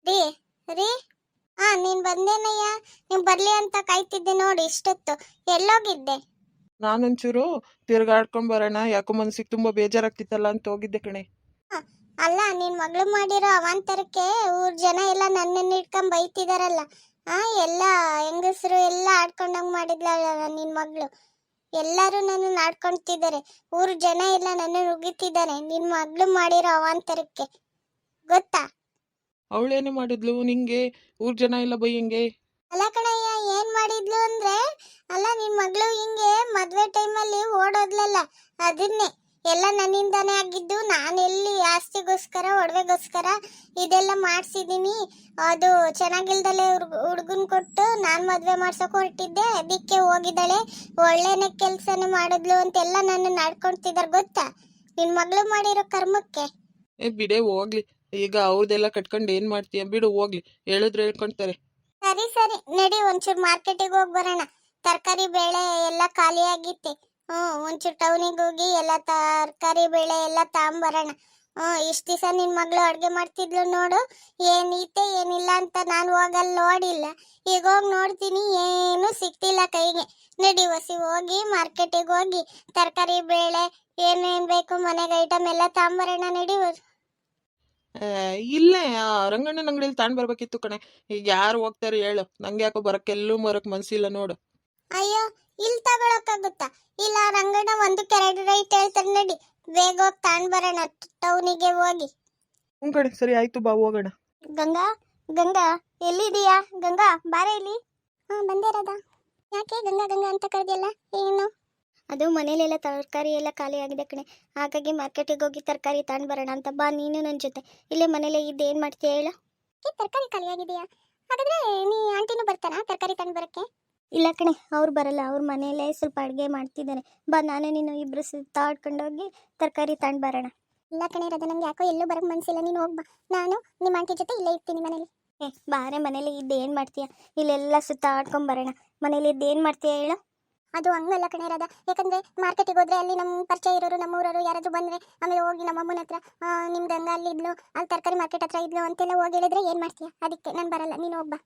ರೀ ರೀ ನೀನ್ ಬಂದೇನಯ್ಯ. ನೀನ್ ಬರ್ಲಿ ಅಂತ ಕಾಯ್ತಿದ್ದೆ ನೋಡಿ ಇಷ್ಟೊತ್ತು. ಎಲ್ಲೋಗಿದ್ದೆ? ನಾನೊಂಚೂರು ತಿರ್ಗಾಡ್ಕೊಂಡ್ ಬರೋಣ, ಯಾಕೋ ಮನ್ಸಿಗೆ ತುಂಬಾ ಬೇಜಾರಾಗ್ತಿತ್ತಲ್ಲ ಅಂತ ಹೋಗಿದ್ದೆ ಕಣೆ. ಹ, ಅಲ್ಲ ನಿನ್ ಮಗಳು ಮಾಡಿರೋ ಅವಾಂತರಕ್ಕೆ ಊರ್ ಜನ ಎಲ್ಲ ನನ್ನನ್ನ ಇಟ್ಕೊಂಡ್ ಬೈತಿದಾರಲ್ಲ. ಎಲ್ಲ ಹೆಂಗಸರು ಎಲ್ಲ ಆಡ್ಕೊಂಡಂಗ್ ಮಾಡಿದ್ಲಲ್ಲ ನಿನ್ ಮಗಳು. ಎಲ್ಲರೂ ನನ್ನ ಆಡ್ಕೊಂತಿದ್ದಾರೆ. ಊರ್ ಜನ ಎಲ್ಲ ನನ್ನ ಉಗಿತಿದ್ದಾರೆ ನಿನ್ ಮಗಳು ಮಾಡಿರೋ ಅವಾಂತರಕ್ಕೆ. ಗೊತ್ತಾ? ಅವಳೇನು ಮಾಡಿದ್ಲು ನಿಂಗೆ? ಊರ್ ಜನ ಎಲ್ಲ ಬೈಯಂಗೆ? ಅಲ್ಲ ಕಣಯ್ಯ, ಏನ್ ಮಾಡಿದ್ಲು ಅಂದ್ರೆ, ಅಲ್ಲ ನಿನ್ ಮಗಳು ಹಿಂಗೆ ಮದ್ವೆ ಟೈಮಲ್ಲಿ ಓಡೋದ್ಲಲ್ಲ, ಅದನ್ನೇ ಎಲ್ಲ ನನ್ನಿಂದಾನೇ ಆಗಿದ್ದು. ನಾನೆಲ್ಲಿ ಆಸ್ತಿಗೋಸ್ಕರ ಒಡವೆಗೋಸ್ಕರ ಇದೆಲ್ಲ ಮಾಡ್ಸಿದೀನಿ. ಅದು ಚೆನ್ನಾಗಿಲ್ದಲೆ ಹುಡ್ಗನ್ ಕೊಟ್ಟು ನಾನ್ ಮದ್ವೆ ಮಾಡ್ಸಕ್ ಹೊರಟಿದ್ದೆ. ಅದಕ್ಕೆ ಹೋಗಿದ್ದಾಳೆ, ಒಳ್ಳೆನೆ ಕೆಲ್ಸನೇ ಮಾಡಿದ್ಲು ಅಂತೆಲ್ಲ ನನ್ನ ಆಡ್ಕೊಂತಿದಾರೆ. ಗೊತ್ತಾ ನಿನ್ ಮಗಳು ಮಾಡಿರೋ ಕರ್ಮಕ್ಕೆ? ಬಿಡೆ ಹೋಗ್ಲಿ, ಈಗ ಅವ್ರದೆಲ್ಲ ಕಟ್ಕೊಂಡು ಏನ್ ಮಾಡ್ತೀಯ, ಬಿಡು ಹೋಗ್ಲಿ. ಹೇಳಿದ್ರೆ ಹೇಳ್ಕೊಂತಾರೆ. ಸರಿ ಸರಿ ನಡಿ, ಒಂಚೂರು ಮಾರ್ಕೆಟಿಗೆ ಹೋಗಿ ಬರೋಣ. ತರಕಾರಿ ಬೇಳೆ ಎಲ್ಲ ಖಾಲಿ ಆಗಿತ್ತೆ. ಒಂಚೂರು ಟೌನಿಗೆ ಹೋಗಿ ಎಲ್ಲ ತರಕಾರಿ ಬೇಳೆ ಎಲ್ಲ ತಗೊಂಬರೋಣ. ಇಷ್ಟ ದಿವಸ ನಿನ್ ಮಗಳು ಅಡ್ಗೆ ಮಾಡ್ತಿದ್ಲು ನೋಡು, ಏನೈತೆ ಏನಿಲ್ಲ ಅಂತ ನಾನು ಹೋಗಲ್ಲಿ ನೋಡಿಲ್ಲ. ಈಗ ಹೋಗಿ ನೋಡ್ತೀನಿ, ಏನು ಸಿಕ್ತಿಲ್ಲ ಕೈಗೆ. ನಡಿ ಹೊಸಿ ಹೋಗಿ ಮಾರ್ಕೆಟಿಗೆ ಹೋಗಿ ತರಕಾರಿ ಬೇಳೆ ಏನೇನ್ ಬೇಕು ಮನೆಗೆ ಐಟಮ್ ಎಲ್ಲ ತಗೊಂಬರೋಣ. ನಡಿ. ಇಲ್ಲೇ ಆ ರಂಗಣ್ಣನ ಅಂಗಡಿಯಲ್ಲಿ ತಗೊಂಡ್ ಬರ್ಬೇಕಿತ್ತು ಕಣೆ. ಈಗ ಯಾರು ಹೋಗ್ತಾರೆ ಹೇಳು? ನಂಗೆ ಯಾಕೋ ಎಲ್ಲೂ ಬರಕ್ ಮನ್ಸಿಲ್ಲ ನೋಡು. ಅಯ್ಯೋ, ಇಲ್ಲಿ ತಗೊಳಕ್ಕಾಗುತ್ತಾ? ಇಲ್ಲ ರಂಗಣ್ಣ ಒಂದಕ್ಕೆ 2 ರೈಟ್ ಹೇಳ್ತಾರೆ. ನಡಿ ಬೇಗ ಹೋಗಿ ತಗೊಂಡ್ ಬರೋಣ ಟೌನಿಗೆ ಹೋಗಿ. ಕಣೆ, ಸರಿ ಆಯ್ತು, ಬಾ ಹೋಗೋಣ. ಗಂಗಾ, ಗಂಗಾ ಎಲ್ಲಿದೀಯಾ? ಗಂಗಾ ಬಾರೆ ಇಲ್ಲಿ. ಬಂದೇ ರಾಧಾ. ಯಾಕೆ ಗಂಗಾ ಗಂಗಾ ಅಂತ ಕರೆದಿಯಲ್ಲ, ಏನು? ಅದು ಮನೇಲೆಲ್ಲ ತರಕಾರಿ ಎಲ್ಲ ಖಾಲಿ ಆಗಿದೆ ಕಣೆ, ಹಾಗಾಗಿ ಮಾರ್ಕೆಟಿಗೆ ಹೋಗಿ ತರಕಾರಿ ತಗೊಂಡ್ ಬರೋಣ ಅಂತ. ಬಾ ನೀನು ನನ್ನ ಜೊತೆ. ಇಲ್ಲೇ ಮನೇಲೆ ಇದ್ದು ಏನು ಮಾಡ್ತೀಯ ಹೇಳು? ತರಕಾರಿ ಖಾಲಿ ಆಗಿದೆಯಾ? ಹಾಗಾದ್ರೆ ನೀ ಆಂಟಿನೂ ಬರ್ತಾರಾ ತರಕಾರಿ ತಗೊಂಡ್ ಬರಕ್ಕೆ? ಇಲ್ಲ ಕಣೆ, ಅವ್ರು ಬರಲ್ಲ. ಅವ್ರ ಮನೇಲೆ ಸ್ವಲ್ಪ ಅಡುಗೆ ಮಾಡ್ತಿದ್ದಾನೆ. ಬಾ ನಾನೇ ನೀನು ಇಬ್ರು ಸುತ್ತಾಡ್ಕೊಂಡೋಗಿ ತರಕಾರಿ ತಗೊಂಡ್ ಬರೋಣ. ಇಲ್ಲ ಕಣೆ ರಾಧಾ, ನಂಗೆ ಯಾಕೋ ಎಲ್ಲೂ ಬರಕ್ಕೆ ಮನಸ್ಸಿಲ್ಲ. ನೀನು ಹೋಗ್ಬಾ, ನಾನು ನಿಮ್ಮ ಆಂಟಿ ಜೊತೆ ಇಲ್ಲೇ ಇರ್ತೀನಿ ಮನೇಲಿ. ಬಾರೆ, ಮನೇಲಿ ಇದ್ದು ಏನು ಮಾಡ್ತೀಯ? ಇಲ್ಲೆಲ್ಲ ಸುತ್ತಾಡ್ಕೊಂಡ್ ಬರೋಣ. ಮನೇಲಿ ಇದ್ದು ಏನು ಮಾಡ್ತೀಯ ಹೇಳು? ಅದು ಹಂಗಲ್ಲ ಕಣೆ ರಾಧಾ, ಯಾಕಂದ್ರೆ ಮಾರ್ಕೆಟಿಗೆ ಹೋದ್ರೆ ಅಲ್ಲಿ ನಮ್ಮ ಪರಿಚಯ ಇರೋರು, ನಮ್ಮೂರವರು ಯಾರಾದ್ರೂ ಬಂದ್ರೆ, ಆಮೇಲೆ ಹೋಗಿ ನಮ್ಮ ಅಮ್ಮನ ಹತ್ರ ನಿಮ್ಮ ಗಂಗಾ ಅಲ್ಲಿ ಇದ್ಲು, ಅಲ್ಲಿ ತರಕಾರಿ ಮಾರ್ಕೆಟ್ ಹತ್ರ ಇದ್ಲು ಅಂತೆಲ್ಲ ಹೋಗಿ ಹೇಳಿದ್ರೆ ಏನು ಮಾಡ್ತೀಯ? ಅದಕ್ಕೆ ನಾನು ಬರಲ್ಲ, ನೀನು ಹೋಗ್ಬಾ.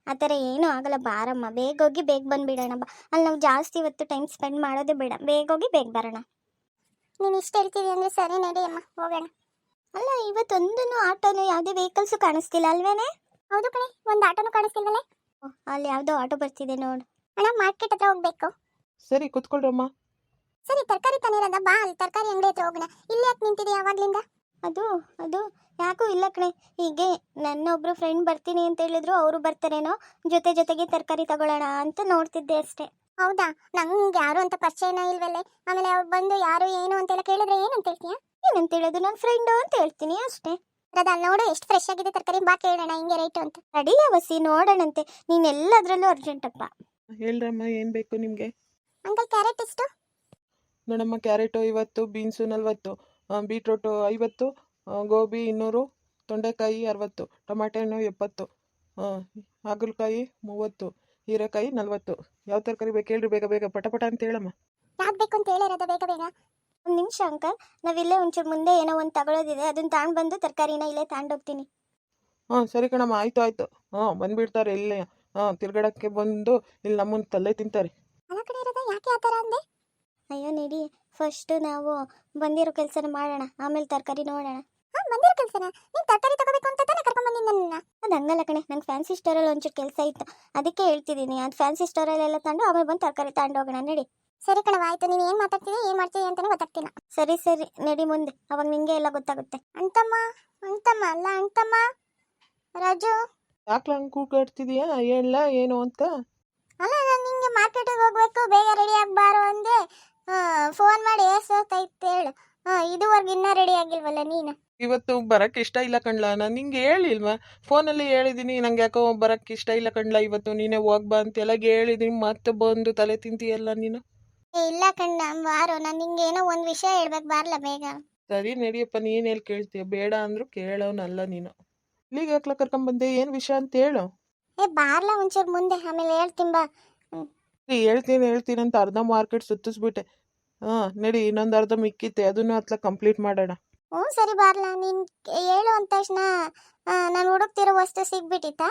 ಆ ಥರ ಏನೂ ಆಗಲ್ಲ, ಬಾರಮ್ಮ. ಬೇಗ ಹೋಗಿ ಬೇಗ ಬಂದುಬಿಡೋಣ. ಬಾ, ಅಲ್ಲಿ ನಾವು ಜಾಸ್ತಿ ಇವತ್ತು ಟೈಮ್ ಸ್ಪೆಂಡ್ ಮಾಡೋದೇ ಬೇಡ. ಬೇಗ ಹೋಗಿ ಬೇಗ ಬರೋಣ. ನೀನು ಇಷ್ಟ ಹೇಳ್ತೀವಿ ಅಂದರೆ ಸರಿ, ನಡಿ ಅಮ್ಮ ಹೋಗೋಣ. ಅಲ್ಲ, ಇವತ್ತೊಂದೂ ಆಟೋನು ಯಾವುದೇ ವೆಹಿಕಲ್ಸು ಕಾಣಿಸ್ತಿಲ್ಲ ಅಲ್ವೇನೆ? ಹೌದು ಕಣೆ, ಒಂದು ಆಟೋನು ಕಾಣಿಸ್ತಿಲ್ವಲ್ಲೇ? ಅಲ್ಲಿ ಯಾವುದೋ ಆಟೋ ಬರ್ತಿದೆ ನೋಡು. ಅಣ್ಣ, ಮಾರ್ಕೆಟ್ ಹತ್ರ ಹೋಗ್ಬೇಕು. ಸರಿ, ಕುತ್ಕೊಳ್ರಮ್ಮ. ಸರಿ, ತರಕಾರಿ ತಾನಿರೋದ? ಬಾ, ಅಲ್ಲಿ ತರಕಾರಿ ಅಂಗಡಿ ಹತ್ರ ಹೋಗೋಣ. ಇಲ್ಲಿ ಯಾಕೆ ನಿಂತಿದೆಯಾ ಯಾವಾಗ್ಲಿಂದ? ಅದು ಅದು ಯಾಕೂ ಇಲ್ಲ ಕಣೆ, ಹೀಗೆ ನನ್ನೊಬ್ರು ಫ್ರೆಂಡ್ ಬರ್ತೀನಿ ಅಂತ ಹೇಳಿದ್ರು, ಅವರು ಬರ್ತಾರೇನೋ, ಜೊತೆಗೆ ತರಕಾರಿ ತಗೊಳ್ಳೋಣ ಅಂತ ನೋಡ್ತಿದ್ದೆ ಅಷ್ಟೇ. ಹೌದಾ? ನಂಗೆ ಯಾರು ಅಂತ ಪರಿಚಯನ ಇಲ್ವಲ್ಲೇ. ಆಮೇಲೆ ಅವ್ರು ಬಂದು ಯಾರು ಏನು ಅಂತೆಲ್ಲ ಕೇಳಿದ್ರೆ ಏನಂತ ಹೇಳ್ತೀಯಾ? ಏನಂತ ಹೇಳೋದು? ನನ್ನ ಫ್ರೆಂಡು ಅಂತ ಹೇಳ್ತೀನಿ ಅಷ್ಟೇ. ರದಾ, ನೋಡು ಎಷ್ಟು ಫ್ರೆಶ್ ಆಗಿದೆ ತರಕಾರಿ, ಬಾ ಕೇಳೋಣ ಹಿಂಗೆ ರೈಟು ಅಂತ. ಅಡಿಯ ವಸಿ, ನೋಡೋಣಂತೆ. ನೀನು ಎಲ್ಲದರಲ್ಲೂ ಅರ್ಜೆಂಟಪ್ಪ. ಹೇಳ್ರಮ್ಮ, ಏನು ಬೇಕು ನಿಮಗೆ? ಅಂಕಲ್, ಕ್ಯಾರೆಟ್ ಎಷ್ಟು? ನೋಡಮ್ಮ, ಕ್ಯಾರೆಟು 50, ಬೀನ್ಸು 40, ಬೀಟ್ರೋಟು 50, ಗೋಬಿ 200, ತೊಂಡೆಕಾಯಿ 60, ಟೊಮಾಟೆ ಹಣ್ಣು 70, ಹಾಗಲಕಾಯಿ 30, ಹೀರೆಕಾಯಿ 40. ಯಾವ ತರಕಾರಿ ಬೇಕು ಹೇಳ್ರಿ, ಬೇಗ ಬೇಗ ಪಟ ಅಂತ ಹೇಳಮ್ಮ. ಯಾವ್ದು ಬೇಕು ಅಂತ ಹೇಳಿರೋದ ಬೇಗ ಬೇಗ. ಒಂದು ನಿಮಿಷ ಅಂಕಲ್, ನಾವಿಲ್ಲೇ ಒಂಚೂರು ಮುಂದೆ ಏನೋ ಒಂದು ತಗೊಳ್ಳೋದಿದೆ, ಅದನ್ನ ತಗೊಂಡು ಬಂದು ತರಕಾರಿನ ಇಲ್ಲೇ ತಗೊಂಡೋಗ್ತೀನಿ. ಸರಿ ಕಣಮ್ಮ, ಆಯ್ತು. ಬಂದ್ಬಿಡ್ತಾರೆ ಇಲ್ಲೇ. ತಿರ್ಗಡಕ್ಕೆ ಬಂದು ಇಲ್ಲಿ ನಮ್ಮನ್ನ ತಲೆ ತಿಂತಾರೆ. ಅಲ್ಲ ಕಡೆ ಇರೋದ, ಯಾಕೆ ಆ ಥರ ಅಂದೆ? ಅಯ್ಯೋ ನಡಿ, ಫಸ್ಟ್ ನಾವು ಬಂದಿರೋ ಕೆಲಸನ ಮಾಡೋಣ, ಆಮೇಲೆ ತರಕಾರಿ ನೋಡೋಣ. ಬಂದಿರೋ ಕೆಲಸನ? ನೀನು ತರಕಾರಿ ತಗೋಬೇಕು ಅಂತ ತಾನೇ ಕರ್ಕೊಂಡ್ಬಂದಿದ್ದು ನನ್ನ? ಅದು ಹಂಗಲ್ಲ ಕಣೆ, ನಂಗೆ ಫ್ಯಾನ್ಸಿ ಸ್ಟೋರಲ್ಲಿ ಒಂಚೂರು ಕೆಲಸ ಇತ್ತು, ಅದಕ್ಕೆ ಹೇಳ್ತಿದ್ದೀನಿ. ಅದು ಫ್ಯಾನ್ಸಿ ಸ್ಟೋರಲ್ಲೆಲ್ಲ ತಗೊಂಡು ಆಮೇಲೆ ಬಂದು ತರಕಾರಿ ತಗೊಂಡು ಹೋಗೋಣ. ನಡಿ. ಸರಿ ಕಣವ, ಆಯ್ತು. ನೀನು ಏನು ಮಾತಾಡ್ತಿದ್ದೆ, ಏನು ಮಾಡ್ತೀವಿ ಅಂತಲೇ ಗೊತ್ತಾಗ್ತಿಲ್ಲ. ಸರಿ ನಡಿ ಮುಂದೆ, ಅವಾಗ ನಿಂಗೆ ಎಲ್ಲ ಗೊತ್ತಾಗುತ್ತೆ. ಅಂತಮ್ಮ ಅಲ್ಲ ಅಂತಮ್ಮ. ರಾಜು, ಯಾಕೆ ಹಂಗೆ ಕೂಗಾಡ್ತಿದೀಯಾ? ಹೇಳ ಏನು ಅಂತ. ಅಲ್ಲ, ನಾನು ನಿಂಗೆ ಮಾರ್ಕೆಟಿಗೆ ಹೋಗ್ಬೇಕು, ಬೇಗ ರೆಡಿ ಆಗಬಾರು ಅಂದೆ. ಫೋನ್ ಮಾಡಿ ಎಷ್ಟೊತ್ತಾಯ್ತು ಹೇಳು. ಇದುವರೆಗೂ ಇನ್ನೂ ರೆಡಿ ಆಗಿಲ್ವಲ್ಲ ನೀನು? ಇವತ್ತು ಬರಕ್ಕೆ ಇಷ್ಟ ಇಲ್ಲ ಕಣ್ಲಾ, ನಾನು ನಿಂಗೆ ಹೇಳಿಲ್ವಾ? ಫೋನಲ್ಲಿ ಹೇಳಿದ್ದೀನಿ, ನಂಗೆ ಯಾಕೋ ಬರಕ್ಕೆ ಇಷ್ಟ ಇಲ್ಲ ಕಣ್ಲಾ ಇವತ್ತು, ನೀನೇ ಹೋಗ್ಬಾ ಅಂತೆಲ್ಲ ಹೇಳಿದ್ದೀನಿ, ಮತ್ತೆ ಬಂದು ತಲೆ ತಿಂತೀಯಲ್ಲ ನೀನು. ಇಲ್ಲ ಕಣ್ಣ, ಬಾರೋ, ನಾನು ನಿಂಗೆ ಏನೋ ಒಂದು ವಿಷಯ ಹೇಳ್ಬೇಕು, ಬಾರ್ಲ ಬೇಗ. ಸರಿ ನಡಿಯಪ್ಪ, ನೀನು ಹೇಳಿ ಕೇಳ್ತೀಯ? ಬೇಡ ಅಂದ್ರು ಕೇಳೋನಲ್ಲ ನೀನು. ಇಲ್ಲಿಗೆ ಯಾಕ್ಲ ಕರ್ಕೊಂಬಂದೆ, ಏನು ವಿಷಯ ಅಂತ ಹೇಳು. ಬಾರ್ಲ ಒಂಚೂರು ಮುಂದೆ, ಆಮೇಲೆ ಹೇಳ್ತೀನಿ ಬಾ. ಹೇಳ್ತೀನಿ ಅಂತ ಅರ್ಧ ಮಾರ್ಕೆಟ್ ಸುತ್ತಿಸ್ಬಿಟ್ಟೆ. ನಡಿ, ಇನ್ನೊಂದು ಅರ್ಧ ಮಿಕ್ಕಿತ್ತೆ, ಅದನ್ನು ಕಂಪ್ಲೀಟ್ ಮಾಡೋಣ. ಹ್ಞೂ ಸರಿ ಬಾರ್ಲಾ ನೀನು ಹೇಳು ಅಂದ ತಕ್ಷಣ ನಾನು ಹುಡುಕ್ತಿರೋ ವಸ್ತು ಸಿಗ್ಬಿಟ್ಟಿತ್ತಾ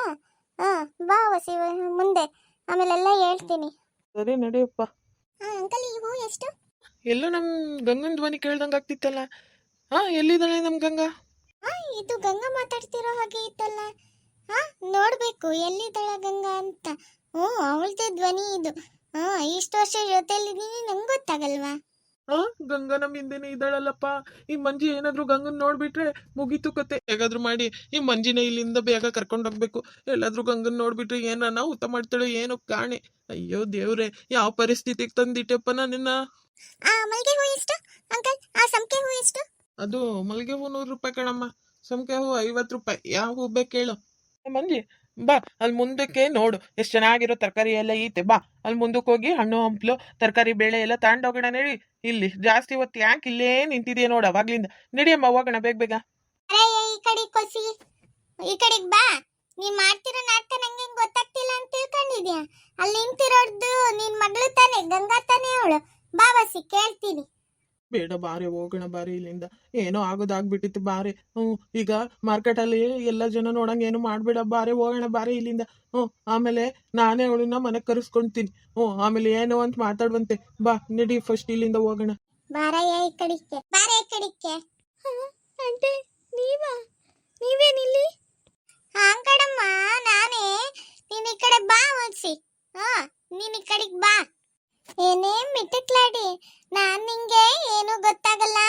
ಬಾ ವಸಿ ಮುಂದೆ ಆಮೇಲೆಲ್ಲ ಹೇಳ್ತೀನಿ. ಸರಿ ನಡಿಯಪ್ಪ. ಅಂಕಲ್ ಈ ಹೂ ಎಷ್ಟು? ಎಲ್ಲೋ ನಮ್ಮ ಗಂಗನ ಧ್ವನಿ ಕೇಳ್ದಂಗೆ ಆಗ್ತಿತ್ತಲ್ಲ. ಎಲ್ಲಿದ್ದಾಳೆ ನಮ್ಮ ಗಂಗಾ? ಇದು ಗಂಗಾ ಮಾತಾಡ್ತಿರೋ ಹಾಗೆ ಇತ್ತಲ್ಲ. ನೋಡ್ಬೇಕು ಎಲ್ಲಿದ್ದಾಳ ಗಂಗಾ ಅಂತ. ಅವಳದೇ ಧ್ವನಿ ಇದು. ಇಷ್ಟು ವರ್ಷ ಜೊತೆಲಿದ್ದೀನಿ ನಂಗೆ ಗೊತ್ತಾಗಲ್ವಾ? ಗಂಗಾ ನಮ್ಮ ಹಿಂದೆನೇ ಇದ್ದಾಳಲ್ಲಪ್ಪ. ಈ ಮಂಜಿ ಏನಾದ್ರು ಗಂಗನ್ ನೋಡ್ಬಿಟ್ರೆ ಮುಗೀತು ಕತೆ. ಹೇಗಾದ್ರೂ ಮಾಡಿ ಈ ಮಂಜಿನ ಇಲ್ಲಿಂದ ಬೇಗ ಕರ್ಕೊಂಡು ಹೋಗ್ಬೇಕು. ಎಲ್ಲಾದ್ರೂ ಗಂಗನ್ ನೋಡ್ಬಿಟ್ರೆ ಏನ ಅನಾಹುತ ಮಾಡ್ತಾಳೆ ಏನೋ ಕಾಣೆ. ಅಯ್ಯೋ ದೇವ್ರೆ, ಯಾವ ಪರಿಸ್ಥಿತಿಗೆ ತಂದಿಟ್ಟೆಪ್ಪ ನಿನ್ನ. ಮಲ್ಲಿಗೆ ಹೂ ಎಷ್ಟು ಅಂಕಲ್? ಸಂಪಿಗೆ ಹೂ ಎಷ್ಟು? ಅದು ಮಲ್ಲಿಗೆ ಹೂ 100 ರೂಪಾಯಿ ಕಣಮ್ಮ. ಸಂಪಿಗೆ ಹೂ 50 ರೂಪಾಯಿ. ಯಾವ ಹೂ ಬೇಕು ಹೇಳು. ಮಂಜಿ ಬಾ, ಅಲ್ಲಿ ಮುಂದಕ್ಕೆ ನೋಡು ಎಷ್ಟು ಚೆನ್ನಾಗಿರೋ ತರಕಾರಿ ಎಲ್ಲ ಐತೆ. ಬಾ ಅಲ್ಲಿ ಮುಂದಕ್ಕೆ ಹೋಗಿ ಹಣ್ಣು ಹಂಪ್ಲು ತರಕಾರಿ ಬೇಳೆ ಎಲ್ಲ ತಗೊಂಡೋಗೋಣ. ನಡಿ, ಇಲ್ಲಿ ಜಾಸ್ತಿ ಹೊತ್ತು ಯಾಕೆ ಇಲ್ಲೇ ನಿಂತಿದೆಯಾ ನೋಡು ಅವಾಗ್ಲಿಂದ. ನಡಿಯಮ್ಮ ಹೋಗೋಣ ಬೇಗ ಬೇಗ. ಈ ಕಡೆ ಕೊಸಿ, ಈ ಕಡೆಗೆ ಬಾ. ನೀನ್ ಮಾಡ್ತಿರೋ ನಾಟಕ ನಂಗೆ ಹೆಂಗ್ ಗೊತ್ತಾಗ್ತಿಲ್ಲ ಅಂತ ತಿಳ್ಕೊಂಡಿದ್ಯಾ? ಅಲ್ಲಿ ನಿಂತಿರೋದು ನಿನ್ ಮಗಳು ತಾನೆ, ಗಂಗಾ ತಾನೆ ಅವಳು. ಬಾ ವಸಿ ಕೇಳ್ತೀನಿ. ಬೇಡ ಬಾರೆ, ಹೋಗೋಣ ಬಾರೆ ಇಲ್ಲಿಂದ. ಏನೋ ಆಗೋದಾಗ್ಬಿಟ್ಟಿತ್ತು ಬಾರೆ. ಈಗ ಮಾರ್ಕೆಟಲ್ಲಿ ಎಲ್ಲ ಜನ ನೋಡಂಗೆ ಏನು ಮಾಡ್ಬೇಡ ಬಾರೆ, ಹೋಗೋಣ ಬಾರೆ ಇಲ್ಲಿಂದ. ಆಮೇಲೆ ನಾನೇ ಅವಳನ್ನ ಮನೆಗೆ ಕರೆಸ್ಕೊಂತೀನಿ. ಆಮೇಲೆ ಏನೋ ಅಂತ ಮಾತಾಡುವಂತೆ. ಬಾ ನಡಿ ಫಸ್ಟ್ ಇಲ್ಲಿಂದ ಹೋಗೋಣ. ಬಾರಯ್ಯ ಈ ಕಡಿಕ್ಕೆ, ಬಾರ ಈ ಕಡಿಕ್ಕೆ. ಆಂಟಿ ನೀವೇನಿಲ್ಲಿ? ಕಡಮ್ಮ ನಾನೇ. ನೀನ್ ಈ ಕಡೆ ಬಾ ಒನ್ಸಿ. ನೀನ್ ಈ ಕಡೆಗೆ ಬಾ. ಏನೇ ಮಿಟ್ಟಕ್ಲಾಡಿ, ನಾನ್ ನಿಂಗೆ ಏನು ಗೊತ್ತಾಗಲ್ಲ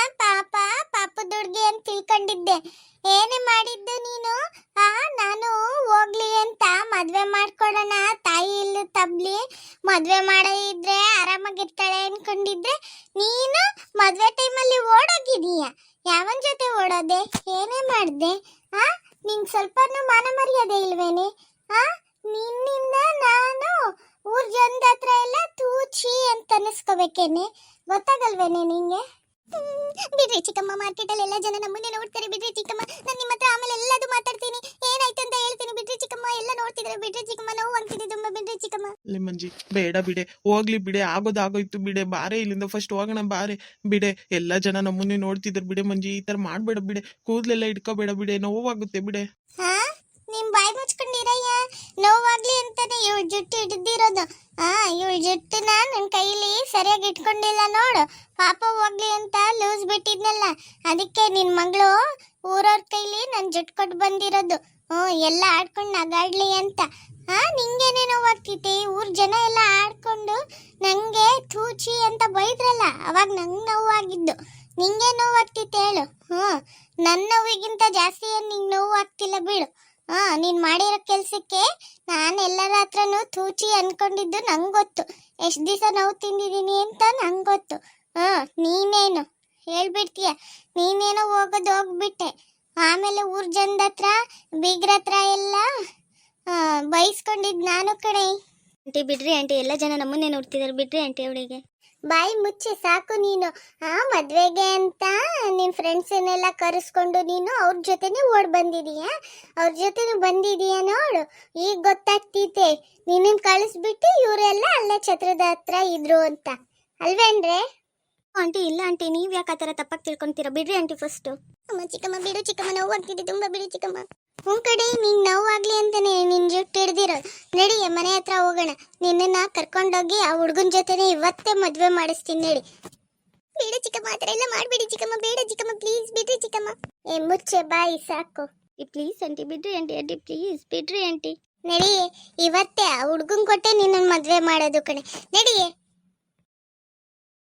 ಪಾಪದ ಹುಡ್ಗಿ ಅಂತ ತಿಳ್ಕೊಂಡಿದ್ದೆ. ಏನೇ ಮಾಡಿದ್ದು ನೀನು? ನಾನು ಹೋಗ್ಲಿ ಅಂತ ಮದ್ವೆ ಮಾಡ್ಕೊಡೋಣ, ತಾಯಿ ಇಲ್ಲ ತಬ್ಲಿ ಮದ್ವೆ ಮಾಡಿದ್ರೆ ಆರಾಮಾಗಿರ್ತಾಳೆ ಅನ್ಕೊಂಡಿದ್ರೆ ನೀನು ಮದ್ವೆ ಟೈಮಲ್ಲಿ ಓಡೋಗಿದೀಯ. ಯಾವನ್ ಜೊತೆ ಓಡೋದೆ? ಏನೇ ಮಾಡ್ದೆ? ನಿಂಗೆ ಸ್ವಲ್ಪನೂ ಮಾನ ಮರ್ಯಾದೆ ಇಲ್ವೇನೆ? ನಿನ್ನಿಂದ ನಾನು ಊರ್ ಜನದ ಹತ್ರ ಎಲ್ಲ ತೂಚಿ ಅಂತ ಅನಿಸ್ಕೋಬೇಕೇನೆ? ಗೊತ್ತಾಗಲ್ವೇನೆ ನಿಂಗೆ? ಬಿಡ್ರಿ ಚಿಕ್ಕಮ್ಮ, ಮಾರ್ಕೆಟ್ ಅಲ್ಲಿ ಎಲ್ಲ ಜನ ನಮ್ಮನ್ನೇ ನೋಡ್ತಾರೆ. ಬಿಡ್ರಿ ಚಿಕ್ಕಮ್ಮ, ನಾನು ನಿಮ್ಮ ಹತ್ರ ಆಮೇಲೆ ಎಲ್ಲದೂ ಮಾತಾಡ್ತೀನಿ. ಏನಾಯ್ತು ಅಂತ ಹೇಳ್ತೀನಿ. ಬಿಡ್ರಿ ಚಿಕ್ಕಮ್ಮ, ಎಲ್ಲ ನೋಡ್ತಿದ್ದಾರೆ. ಬಿಡ್ರಿ ಚಿಕ್ಕಮ್ಮ, ನೋವು ಆಗ್ತಿದೆ ತುಂಬಾ. ಬಿಡ್ರಿ ಚಿಕ್ಕಮ್ಮ. ಮಂಜಿ ಬೇಡ ಬಿಡೆ, ಹೋಗ್ಲಿ ಬಿಡೆ, ಆಗೋದಾಗೋಯ್ತು ಬಿಡೆ. ಬಾರೆ ಇಲ್ಲಿಂದ ಫಸ್ಟ್ ಹೋಗೋಣ ಬಾರೆ. ಬಿಡೆ, ಎಲ್ಲ ಜನ ನಮ್ಮನ್ನೇ ನೋಡ್ತಿದ್ರು ಬಿಡೆ. ಮಂಜಿ ಈ ತರ ಮಾಡ್ಬೇಡ ಬಿಡೆ. ಕೂದ್ಲೆಲ್ಲ ಇಟ್ಕೋಬೇಡ ಬಿಡೆ, ನೋವಾಗುತ್ತೆ ಬಿಡೆ. ನಿಮ್ ಬಾಯಿ ಮುಚ್ಕೊಂಡಿರಯ್ಯ. ನೋವಾಗ್ಲಿ ಅಂತಾನೆ ಇವಳು ಜುಟ್ಟು ಹಿಡ್ದಿರೋದು. ಇವಳು ಜುಟ್ಟನ್ನ ನನ್ನ ಕೈಲಿ ಸರಿಯಾಗಿ ಇಟ್ಕೊಂಡಿಲ್ಲ ನೋಡು. ಪಾಪ ಹೋಗ್ಲಿ ಅಂತ ಲೂಸ್ ಬಿಟ್ಟಿದ್ನಲ್ಲ, ಅದಕ್ಕೆ ನಿನ್ ಮಗಳು ಊರವ್ರ ಕೈಲಿ ನನ್ ಜುಟ್ಟು ಕೊಟ್ಟು ಬಂದಿರೋದು. ಎಲ್ಲ ಆಡ್ಕೊಂಡು ನಗಾಡ್ಲಿ ಅಂತ. ನಿಂಗೇನೆ ನೋವಾಗ್ತಿತ್ತೆ. ಊರ್ ಜನ ಎಲ್ಲ ಆಡ್ಕೊಂಡು ನಂಗೆ ತೂಚಿ ಅಂತ ಬೈದ್ರಲ್ಲ, ಅವಾಗ ನಂಗೆ ನೋವಾಗಿದ್ದು. ನಿಂಗೆ ನೋವಾಗ್ತಿತ್ತು ಹೇಳು? ನನ್ನ ನೋವಿಗಿಂತ ಜಾಸ್ತಿ ಏನ್ ನಿಂಗೆ ನೋವು ಆಗ್ತಿಲ್ಲ ಬಿಡು. ನೀನ್ ಮಾಡಿರೋ ಕೆಲ್ಸಕ್ಕೆ ನಾನು ಎಲ್ಲರ ಹತ್ರನೂ ತೂಚಿ ಅನ್ಕೊಂಡಿದ್ದು ನಂಗೆ ಗೊತ್ತು. ಎಷ್ಟು ದಿವಸ ನೋವು ತಿಂದಿದ್ದೀನಿ ಅಂತ ನಂಗೆ ಗೊತ್ತು. ನೀನೇನು ಹೇಳ್ಬಿಡ್ತೀಯ? ನೀನೇನೋ ಹೋಗೋದು ಹೋಗ್ಬಿಟ್ಟೆ. ಆಮೇಲೆ ಊರ್ ಜನದ ಹತ್ರ ಬೀಗ್ರ ಹತ್ರ ಎಲ್ಲ ಬೈಸ್ಕೊಂಡಿದ್ ನಾನು ಕಣೆ. ಆಂಟಿ ಬಿಡ್ರಿ ಆಂಟಿ, ಎಲ್ಲ ಜನ ನಮ್ಮನ್ನೇ ನೋಡ್ತಿದ್ದಾರೆ. ಬಿಡ್ರಿ ಆಂಟಿ ಅವಳಿಗೆ. ಬಾಯಿ ಮುಚ್ಚಿ ಸಾಕು ನೀನು. ಮದ್ವೆಗೆ ಅಂತ ನಿನ್ ಫ್ರೆಂಡ್ಸನ್ನೆಲ್ಲ ಕರೆಸ್ಕೊಂಡು ನೀನು ಅವ್ರ ಜೊತೆನೆ ಓಡ್ ಬಂದಿದೀಯ. ಅವ್ರ ಜೊತೆನೆ ಬಂದಿದೀಯ ನೋಡು. ಈಗ ಗೊತ್ತಾಗ್ತೈತೆ ನಿನ್ನ ಕಳಿಸ್ಬಿಟ್ಟು ಇವರೆಲ್ಲ ಅಲ್ಲೇ ಛತ್ರದ ಹತ್ರ ಇದ್ರು ಅಂತ, ಅಲ್ವೇನ್ರೆ? ಆಂಟಿ ಇಲ್ಲ ಆಂಟಿ, ನೀವ್ ಯಾಕೆ ಆ ಥರ ತಪ್ಪಾಗಿ ತಿಳ್ಕೊಂತೀರಾ? ಬಿಡ್ರಿ ಆಂಟಿ ಫಸ್ಟು. ಅಮ್ಮ ಚಿಕ್ಕಮ್ಮ ಬಿಡು ಚಿಕ್ಕಮ್ಮ, ನೋವಾಗ್ತಿದೆ ತುಂಬಾ. ಬಿಡು ಚಿಕ್ಕಮ್ಮ. ಕಡೆ ನಿಂಗೆ ನೋವಾಗ್ಲಿ ಅಂತಾನೆ ನಿನ್ ಜುಟ್ಟು ಹಿಡ್ದಿರೋದು. ನಡಿ ಮನೆ ಹತ್ರ ಹೋಗೋಣ. ನಿನ್ನನ್ನ ಕರ್ಕೊಂಡೋಗಿ ಆ ಹುಡುಗನ ಜೊತೆನೆ ಇವತ್ತೇ ಮದ್ವೆ ಮಾಡಿಸ್ತೀನಿ. ನಡಿ. ಬೇಡ ಚಿಕ್ಕಮ್ಮ, ಆ ಥರ ಎಲ್ಲ ಮಾಡ್ಬೇಡಿ ಚಿಕ್ಕಮ್ಮ. ಬೇಡ ಚಿಕ್ಕಮ್ಮ, ಪ್ಲೀಸ್ ಬಿಡ್ರಿ ಚಿಕ್ಕಮ್ಮ. ಮುಚ್ಚೆ ಬಾಯಿ ಸಾಕು. ಪ್ಲೀಸ್ ಆಂಟಿ ಬಿಡ್ರಿ ಆಂಟಿ. ಆಂಟಿ ಪ್ಲೀಸ್ ಬಿಡ್ರಿ ಆಂಟಿ. ನಡಿ, ಇವತ್ತೇ ಆ ಹುಡುಗನ್ ಕೊಟ್ಟೆ ನಿನ್ನ ಮದ್ವೆ ಮಾಡೋದು ಕಣೆ. ನಡಿ.